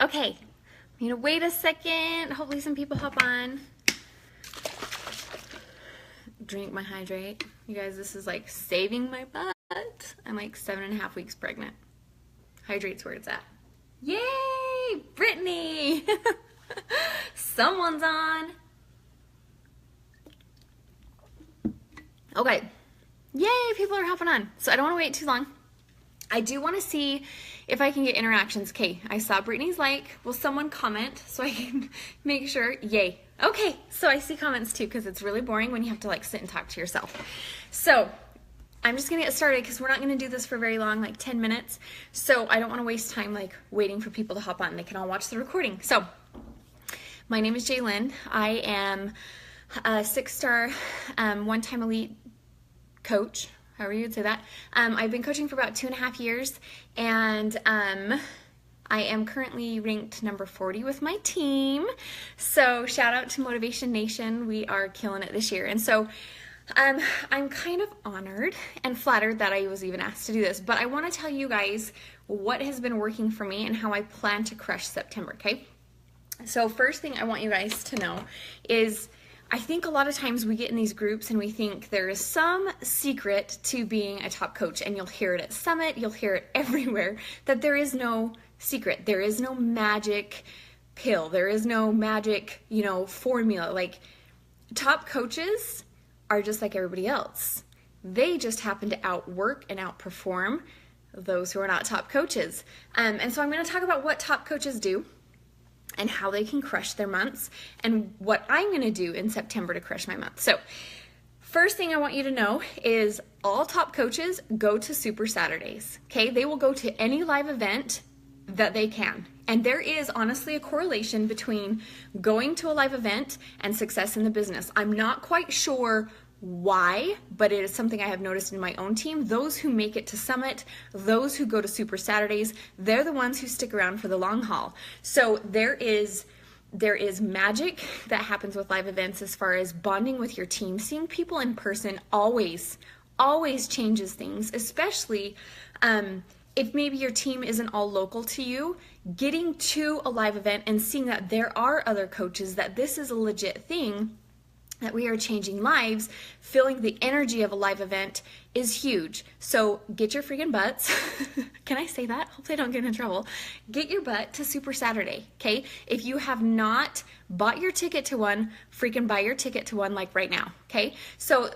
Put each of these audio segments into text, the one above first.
Okay, I'm gonna wait a second. Hopefully some people hop on. Drink my hydrate. You guys, this is like saving my butt. I'm like 7.5 weeks pregnant. Hydrate's where it's at. Yay, Brittany! Someone's on. Okay, yay, people are hopping on. So I don't want to wait too long. I do want to see if I can get interactions. Okay, I saw Brittany's like. Will someone comment so I can make sure? Yay. Okay, so I see comments too because it's really boring when you have to like sit and talk to yourself. So I'm just gonna get started because we're not gonna do this for very long, like 10 minutes. So I don't want to waste time like waiting for people to hop on. They can all watch the recording. So my name is Jaelyn. I am a 6-star, one-time elite coach, however you would say that. I've been coaching for about 2.5 years, and I am currently ranked number 40 with my team. So shout out to Motivation Nation. We are killing it this year. And so I'm kind of honored and flattered that I was even asked to do this, but I want to tell you guys what has been working for me and how I plan to crush September, okay? So first thing I want you guys to know is I think a lot of times we get in these groups and we think there is some secret to being a top coach, and you'll hear it at Summit, you'll hear it everywhere, that there is no secret. There is no magic pill. There is no magic, formula. Like, top coaches are just like everybody else. They just happen to outwork and outperform those who are not top coaches. And so I'm going to talk about what top coaches do and how they can crush their months and what I'm going to do in September to crush my month. So first thing I want you to know is all top coaches go to Super Saturdays, okay? They will go to any live event that they can. And there is honestly a correlation between going to a live event and success in the business. I'm not quite sure why, but it is something I have noticed in my own team. Those who make it to Summit, those who go to Super Saturdays, they're the ones who stick around for the long haul. So there is magic that happens with live events as far as bonding with your team. Seeing people in person always changes things, especially if maybe your team isn't all local to you. Getting to a live event and seeing that there are other coaches, that this is a legit thing, that we are changing lives, feeling the energy of a live event is huge. So get your freaking butts. Can I say that? Hopefully I don't get in trouble. Get your butt to Super Saturday, okay? If you have not bought your ticket to one, freaking buy your ticket to one like right now, okay? So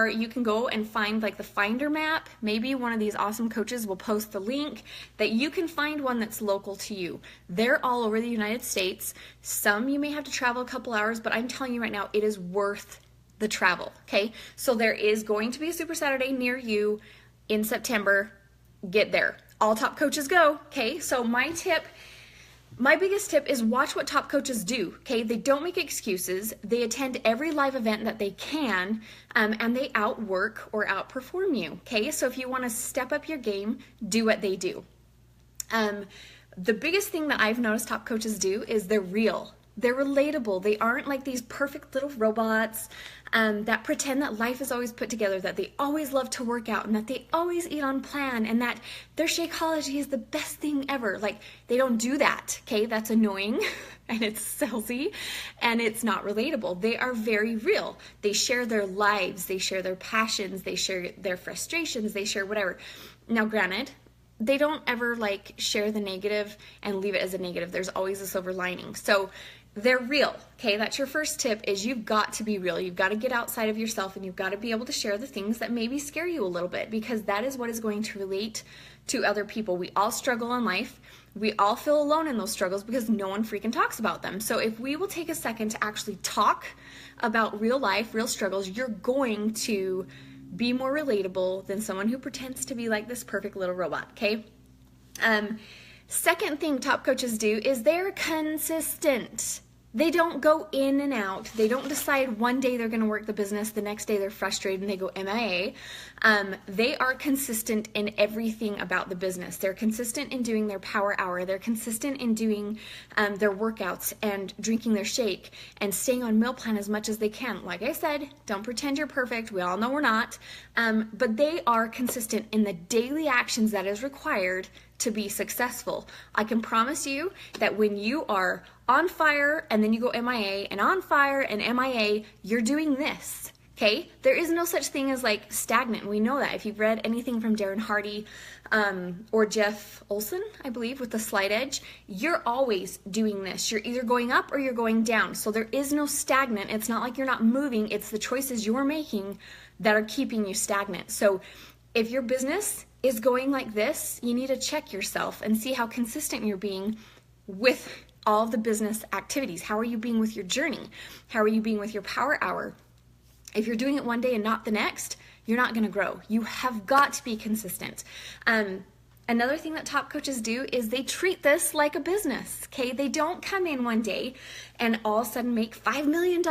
you can go and find like the Finder map. Maybe one of these awesome coaches will post the link that you can find one that's local to you. They're all over the United States. Some you may have to travel a couple hours, but I'm telling you right now, it is worth the travel, okay? So there is going to be a Super Saturday near you in September. Get there. All top coaches go, okay? So my biggest tip is watch what top coaches do, okay? They don't make excuses. They attend every live event that they can, and they outwork or outperform you, okay? So if you want to step up your game, do what they do. The biggest thing that I've noticed top coaches do is they're real. They're relatable. They aren't like these perfect little robots that pretend that life is always put together, that they always love to work out, and that they always eat on plan, and that their Shakeology is the best thing ever. Like, they don't do that, okay? That's annoying, and it's salesy, and it's not relatable. They are very real. They share their lives. They share their passions. They share their frustrations. They share whatever. Now, granted, they don't ever like share the negative and leave it as a negative. There's always a silver lining. So they're real, okay? That's your first tip, is you've got to be real. You've got to get outside of yourself, and you've got to be able to share the things that maybe scare you a little bit, because that is what is going to relate to other people. We all struggle in life. We all feel alone in those struggles because no one freaking talks about them. So if we will take a second to actually talk about real life, real struggles, you're going to be more relatable than someone who pretends to be like this perfect little robot, okay? Second thing top coaches do is they're consistent. They don't go in and out. They don't decide one day they're going to work the business, the next day they're frustrated and they go MIA. They are consistent in everything about the business. They're consistent in doing their power hour. They're consistent in doing their workouts and drinking their shake and staying on meal plan as much as they can. Like I said, don't pretend you're perfect. We all know we're not. But they are consistent in the daily actions that is required to be successful. I can promise you that when you are on fire and then you go MIA and on fire and MIA, you're doing this. Okay, there is no such thing as like stagnant. We know that if you've read anything from Darren Hardy or Jeff Olson, I believe, with the Slight Edge, you're always doing this. You're either going up or you're going down. So there is no stagnant. It's not like you're not moving. It's the choices you're making that are keeping you stagnant. So if your business is going like this, you need to check yourself and see how consistent you're being with all of the business activities. How are you being with your journey? How are you being with your power hour? If you're doing it one day and not the next, you're not going to grow. You have got to be consistent. Another thing that top coaches do is they treat this like a business, okay? They don't come in one day and all of a sudden make $5 million.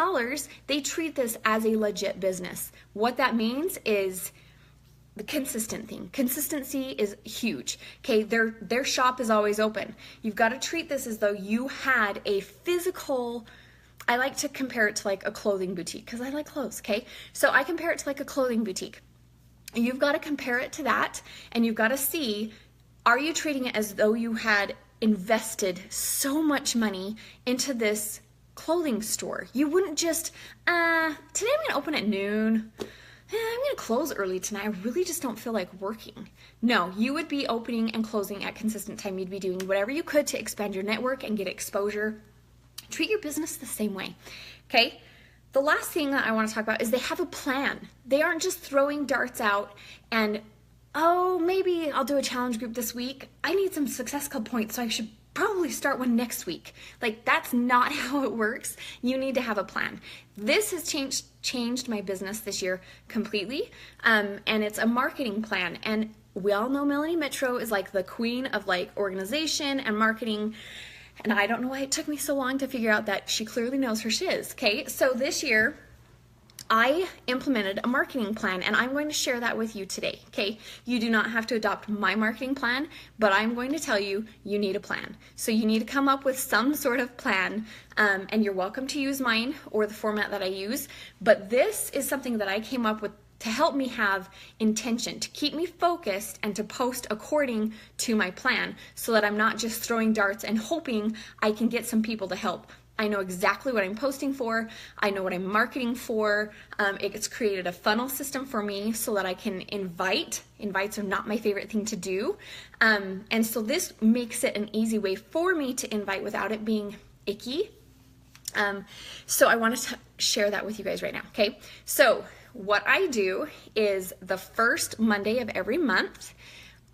They treat this as a legit business. What that means is the consistent thing. Consistency is huge, okay? Their shop is always open. You've got to treat this as though you had a physical, I like to compare it to like a clothing boutique because I like clothes, okay? So I compare it to like a clothing boutique. You've got to compare it to that, and you've got to see, are you treating it as though you had invested so much money into this clothing store? You wouldn't just, today I'm going to open at noon. I'm going to close early tonight. I really just don't feel like working. No, you would be opening and closing at consistent time. You'd be doing whatever you could to expand your network and get exposure. Treat your business the same way, okay? The last thing that I want to talk about is they have a plan. They aren't just throwing darts out and, oh, maybe I'll do a challenge group this week. I need some Success Club points, so I should probably start one next week. Like, that's not how it works. You need to have a plan. This has changed my business this year completely, and it's a marketing plan. And we all know Melanie Mitro is like the queen of like organization and marketing. And I don't know why it took me so long to figure out that she clearly knows her shiz, okay? So this year, I implemented a marketing plan, and I'm going to share that with you today, okay? You do not have to adopt my marketing plan, but I'm going to tell you, you need a plan. So you need to come up with some sort of plan, and you're welcome to use mine or the format that I use, but this is something that I came up with to help me have intention, to keep me focused and to post according to my plan so that I'm not just throwing darts and hoping I can get some people to help. I know exactly what I'm posting for. I know what I'm marketing for. It's created a funnel system for me so that I can invite. Invites are not my favorite thing to do. And so this makes it an easy way for me to invite without it being icky. So I want to share that with you guys right now, okay? So what I do is the first Monday of every month,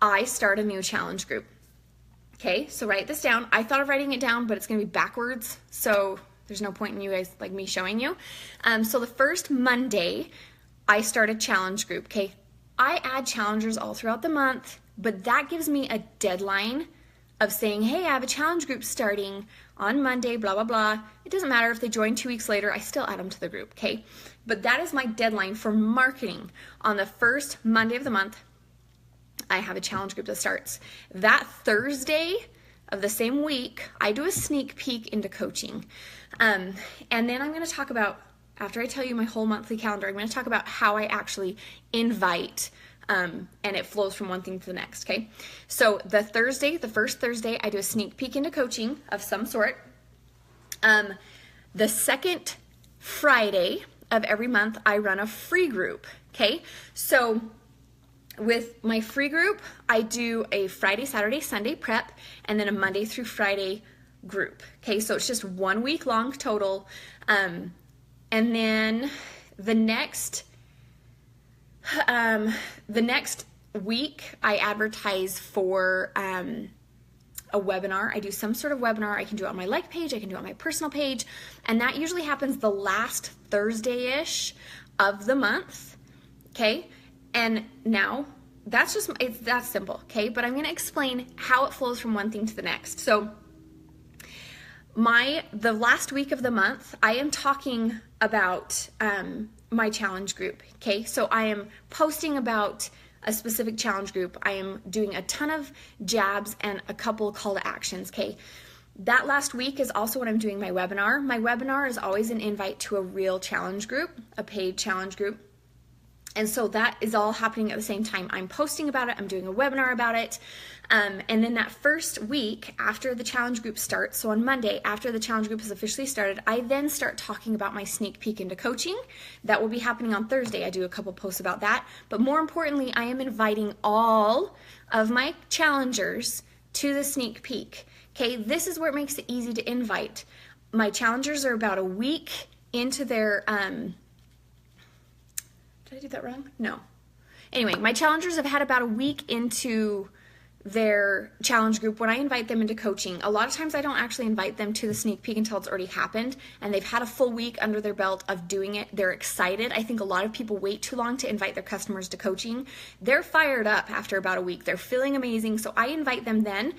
I start a new challenge group. Okay, so write this down. I thought of writing it down, but it's going to be backwards, so there's no point in you guys, like me showing you. So the first Monday, I start a challenge group, okay? I add challengers all throughout the month, but that gives me a deadline of saying, hey, I have a challenge group starting on Monday, blah, blah, blah. It doesn't matter if they join 2 weeks later, I still add them to the group, okay? But that is my deadline for marketing. On the first Monday of the month, I have a challenge group that starts. That Thursday of the same week, I do a sneak peek into coaching. And then I'm going to talk about, after I tell you my whole monthly calendar, I'm going to talk about how I actually invite, and it flows from one thing to the next, okay? So the first Thursday, I do a sneak peek into coaching of some sort. The second Friday of every month, I run a free group, okay? So with my free group, I do a Friday, Saturday, Sunday prep, and then a Monday through Friday group. Okay, so it's just 1 week long total. And then the next week, I advertise for a webinar. I do some sort of webinar. I can do it on my like page. I can do it on my personal page. And that usually happens the last Thursday-ish of the month. Okay. And now that's just, it's that simple, okay? But I'm going to explain how it flows from one thing to the next. So the last week of the month, I am talking about my challenge group, okay? So I am posting about a specific challenge group. I am doing a ton of jabs and a couple call to actions, okay? That last week is also when I'm doing my webinar. My webinar is always an invite to a real challenge group, a paid challenge group. And so that is all happening at the same time. I'm posting about it, I'm doing a webinar about it. And then that first week after the challenge group starts, so on Monday, after the challenge group has officially started, I then start talking about my sneak peek into coaching. That will be happening on Thursday. I do a couple posts about that. But more importantly, I am inviting all of my challengers to the sneak peek. Okay, this is where it makes it easy to invite. My challengers are about a week into their, did I do that wrong? No. Anyway, my challengers have had about a week into their challenge group. When I invite them into coaching, a lot of times I don't actually invite them to the sneak peek until it's already happened and they've had a full week under their belt of doing it. They're excited. I think a lot of people wait too long to invite their customers to coaching. They're fired up after about a week. They're feeling amazing. So I invite them then.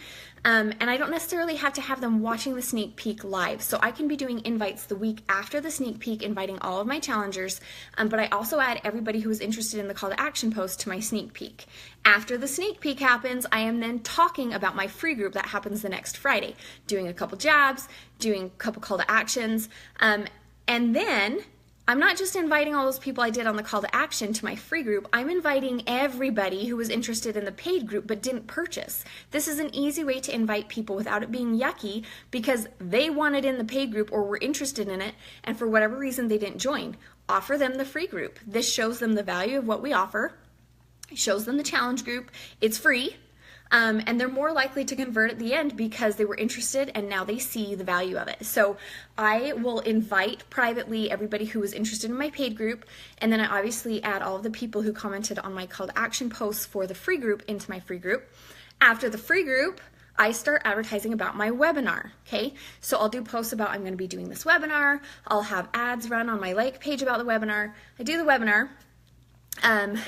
And I don't necessarily have to have them watching the sneak peek live. So I can be doing invites the week after the sneak peek, inviting all of my challengers. But I also add everybody who is interested in the call to action post to my sneak peek. After the sneak peek happens, I am then talking about my free group that happens the next Friday, doing a couple jabs, doing a couple call to actions. And then I'm not just inviting all those people I did on the call to action to my free group, I'm inviting everybody who was interested in the paid group but didn't purchase. This is an easy way to invite people without it being yucky because they wanted in the paid group or were interested in it and for whatever reason they didn't join. Offer them the free group. This shows them the value of what we offer. It shows them the challenge group. It's free. And they're more likely to convert at the end because they were interested and now they see the value of it. So I will invite privately everybody who was interested in my paid group, and then I obviously add all of the people who commented on my call to action posts for the free group into my free group. After the free group, I start advertising about my webinar, okay? So I'll do posts about I'm going to be doing this webinar. I'll have ads run on my like page about the webinar. I do the webinar. And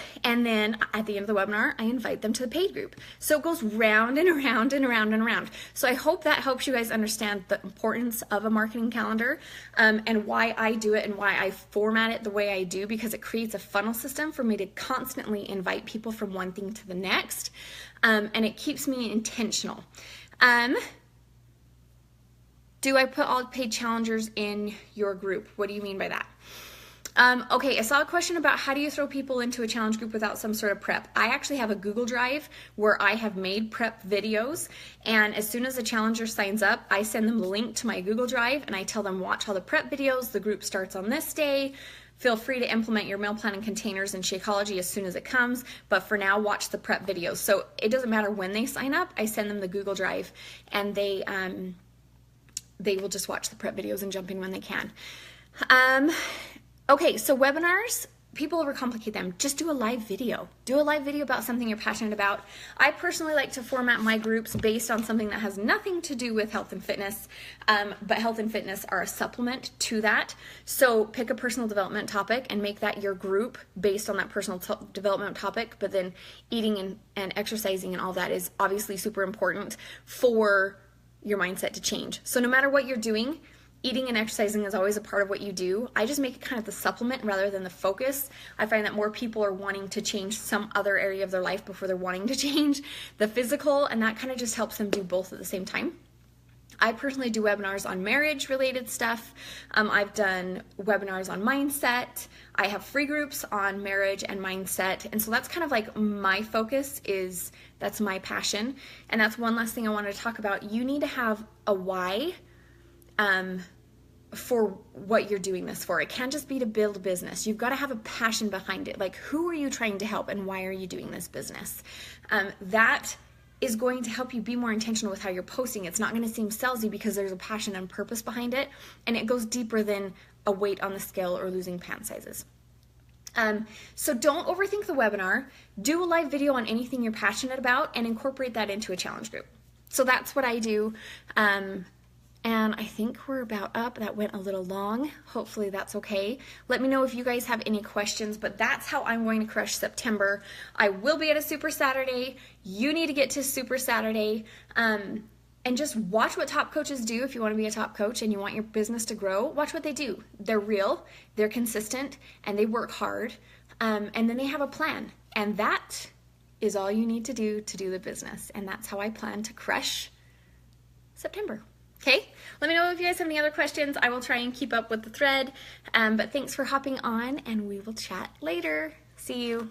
then at the end of the webinar, I invite them to the paid group. So it goes round and around and around and around. So I hope that helps you guys understand the importance of a marketing calendar and why I do it and why I format it the way I do, because it creates a funnel system for me to constantly invite people from one thing to the next. And it keeps me intentional. Do I put all paid challengers in your group? What do you mean by that? Okay, I saw a question about how do you throw people into a challenge group without some sort of prep. I actually have a Google Drive where I have made prep videos, and as soon as a challenger signs up, I send them the link to my Google Drive and I tell them watch all the prep videos. The group starts on this day. Feel free to implement your meal planning containers and Shakeology as soon as it comes, but for now, watch the prep videos. So it doesn't matter when they sign up, I send them the Google Drive and they will just watch the prep videos and jump in when they can. Okay, so webinars, people overcomplicate them. Just do a live video. Do a live video about something you're passionate about. I personally like to format my groups based on something that has nothing to do with health and fitness, but health and fitness are a supplement to that. So pick a personal development topic and make that your group based on that personal development topic, but then eating and exercising and all that is obviously super important for your mindset to change. So no matter what you're doing, eating and exercising is always a part of what you do. I just make it kind of the supplement rather than the focus. I find that more people are wanting to change some other area of their life before they're wanting to change the physical, and that kind of just helps them do both at the same time. I personally do webinars on marriage related stuff. I've done webinars on mindset. I have free groups on marriage and mindset. And so that's kind of like my focus that's my passion. And that's one last thing I wanted to talk about. You need to have a why for what you're doing this for. It can't just be to build a business. You've got to have a passion behind it. Like, who are you trying to help and why are you doing this business? That is going to help you be more intentional with how you're posting. It's not going to seem salesy because there's a passion and purpose behind it, and it goes deeper than a weight on the scale or losing pant sizes. So don't overthink the webinar. Do a live video on anything you're passionate about and incorporate that into a challenge group. So that's what I do. And I think we're about up. That went a little long. Hopefully that's okay. Let me know if you guys have any questions, but that's how I'm going to crush September. I will be at a Super Saturday. You need to get to Super Saturday. And just watch what top coaches do if you want to be a top coach and you want your business to grow. Watch what they do. They're real, they're consistent, and they work hard. And then they have a plan. And that is all you need to do the business. And that's how I plan to crush September. Okay, let me know if you guys have any other questions. I will try and keep up with the thread, but thanks for hopping on, and we will chat later. See you.